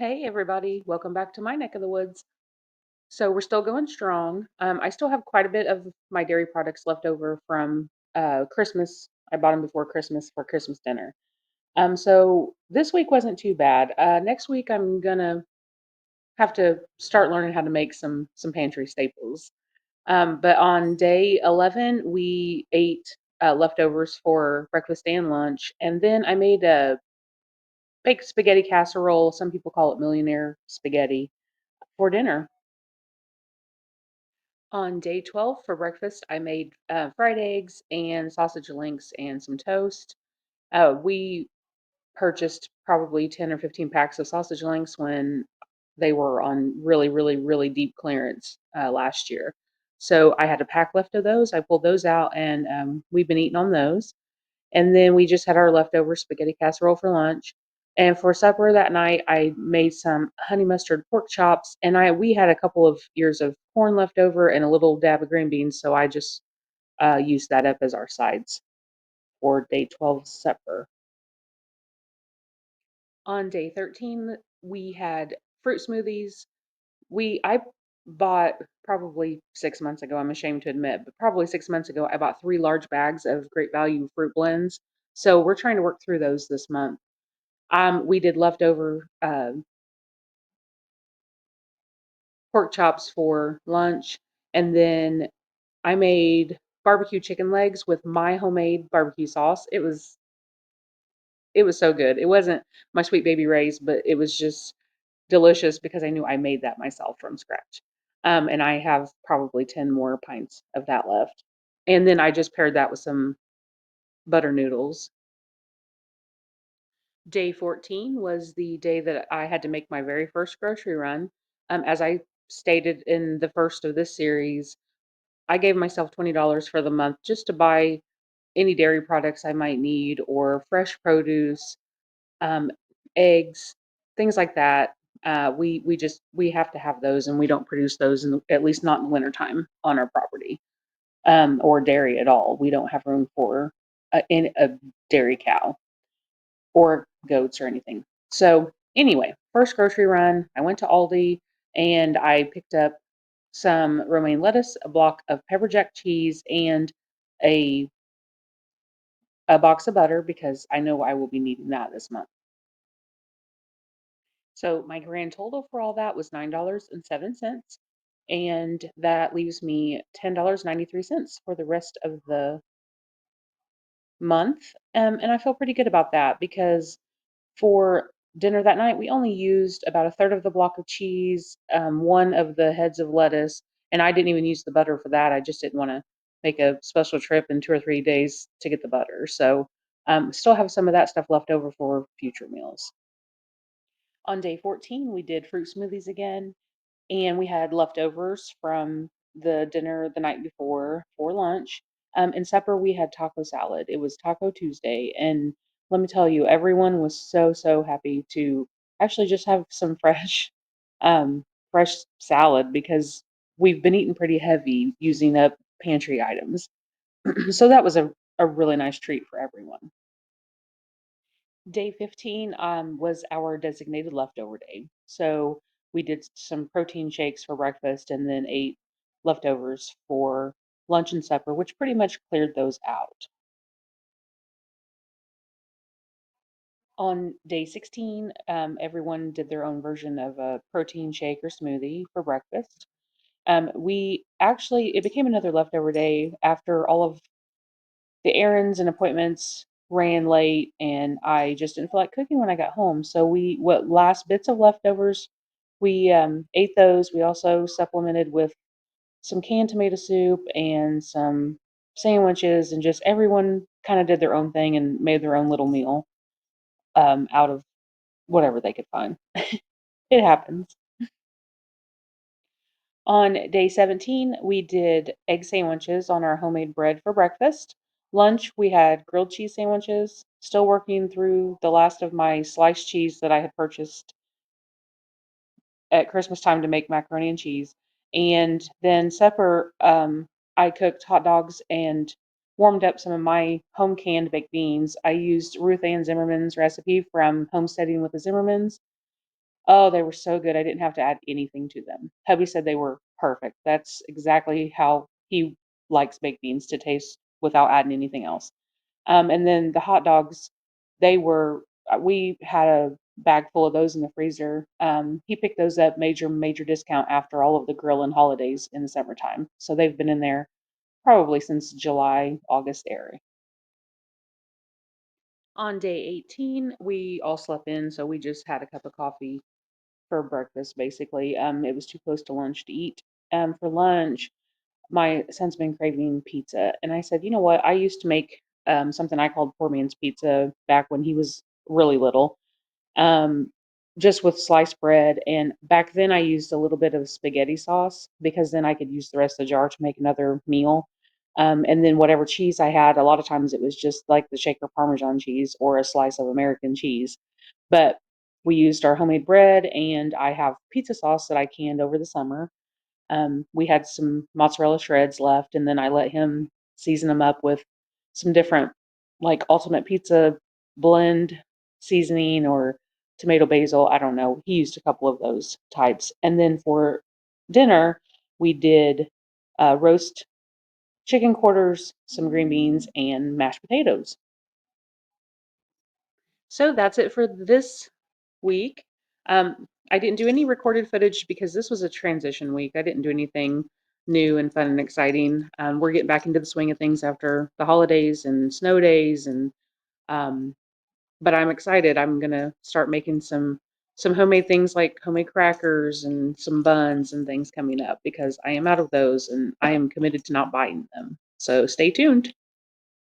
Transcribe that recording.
Hey everybody, welcome back to my neck of the woods. So we're still going strong. I still have quite a bit of my dairy products left over from Christmas. I bought them before Christmas for Christmas dinner. So this week wasn't too bad. Next week I'm gonna have to start learning how to make some pantry staples. But on day 11 we ate leftovers for breakfast and lunch, and then I made a baked spaghetti casserole. Some people call it millionaire spaghetti for dinner. On day 12 for breakfast, I made fried eggs and sausage links and some toast. We purchased probably 10 or 15 packs of sausage links when they were on really, really, really deep clearance last year. So I had a pack left of those. I pulled those out, and we've been eating on those. And then we just had our leftover spaghetti casserole for lunch. And for supper that night, I made some honey mustard pork chops, and I we had a couple of ears of corn left over and a little dab of green beans, so I just used that up as our sides for day 12 supper. On day 13, we had fruit smoothies. I bought probably 6 months ago, I'm ashamed to admit, but probably 6 months ago, I bought 3 large bags of great value fruit blends. So we're trying to work through those this month. We did leftover pork chops for lunch, and then I made barbecue chicken legs with my homemade barbecue sauce. It was so good. It wasn't my sweet baby Ray's, but it was just delicious because I knew I made that myself from scratch. And I have probably 10 more pints of that left. And then I just paired that with some butter noodles. Day 14 was the day that I had to make my very first grocery run. As I stated in the first of this series, I gave myself $20 for the month just to buy any dairy products I might need, or fresh produce, um, eggs, things like that. We have to have those, and we don't produce those at least not in the wintertime on our property, or dairy at all. We don't have room for a dairy cow or goats or anything. So anyway, first grocery run, I went to Aldi and I picked up some romaine lettuce, a block of pepper jack cheese, and a a box of butter because I know I will be needing that this month. So my grand total for all that was $9.07, and that leaves me $10.93 for the rest of the month. And I feel pretty good about that because for dinner that night, we only used about a third of the block of cheese, one of the heads of lettuce, and I didn't even use the butter for that. I just didn't want to make a special trip in 2 or 3 days to get the butter. So still have some of that stuff left over for future meals. On day 14, we did fruit smoothies again, and we had leftovers from the dinner the night before for lunch. And supper, we had taco salad. It was Taco Tuesday, and let me tell you, everyone was so, so happy to actually just have some fresh salad because we've been eating pretty heavy using up pantry items. So that was a really nice treat for everyone. Day 15 was our designated leftover day. So we did some protein shakes for breakfast and then ate leftovers for lunch and supper, which pretty much cleared those out. On day 16, everyone did their own version of a protein shake or smoothie for breakfast. It became another leftover day after all of the errands and appointments ran late, and I just didn't feel like cooking when I got home. So what last bits of leftovers, we ate those. We also supplemented with some canned tomato soup and some sandwiches, and just everyone kind of did their own thing and made their own little meal out of whatever they could find. It happens. On day 17, we did egg sandwiches on our homemade bread for breakfast. Lunch, we had grilled cheese sandwiches. Still working through the last of my sliced cheese that I had purchased at Christmas time to make macaroni and cheese. And then supper, I cooked hot dogs and warmed up some of my home canned baked beans. I used Ruth Ann Zimmerman's recipe from Homesteading with the Zimmermans. Oh, they were so good. I didn't have to add anything to them. Hubby said they were perfect. That's exactly how he likes baked beans to taste without adding anything else. And then the hot dogs, they were, we had a bag full of those in the freezer. He picked those up major discount after all of the grilling holidays in the summertime. So they've been in there probably since July, August area. On day 18, we all slept in, so we just had a cup of coffee for breakfast, basically. It was too close to lunch to eat. For lunch, my son's been craving pizza, and I said, you know what? I used to make something I called poor man's pizza back when he was really little, um, just with sliced bread. And back then, I used a little bit of spaghetti sauce because then I could use the rest of the jar to make another meal. And then whatever cheese I had, a lot of times it was just like the shaker Parmesan cheese or a slice of American cheese. But we used our homemade bread, and I have pizza sauce that I canned over the summer. We had some mozzarella shreds left, and then I let him season them up with some different, like ultimate pizza blend seasoning or tomato basil. I don't know. He used a couple of those types. And then for dinner, we did roast chicken quarters, some green beans, and mashed potatoes. So that's it for this week. I didn't do any recorded footage because this was a transition week. I didn't do anything new and fun and exciting. We're getting back into the swing of things after the holidays and snow days, and um, but I'm excited. I'm gonna start making some homemade things like homemade crackers and some buns and things coming up because I am out of those and I am committed to not buying them. So stay tuned.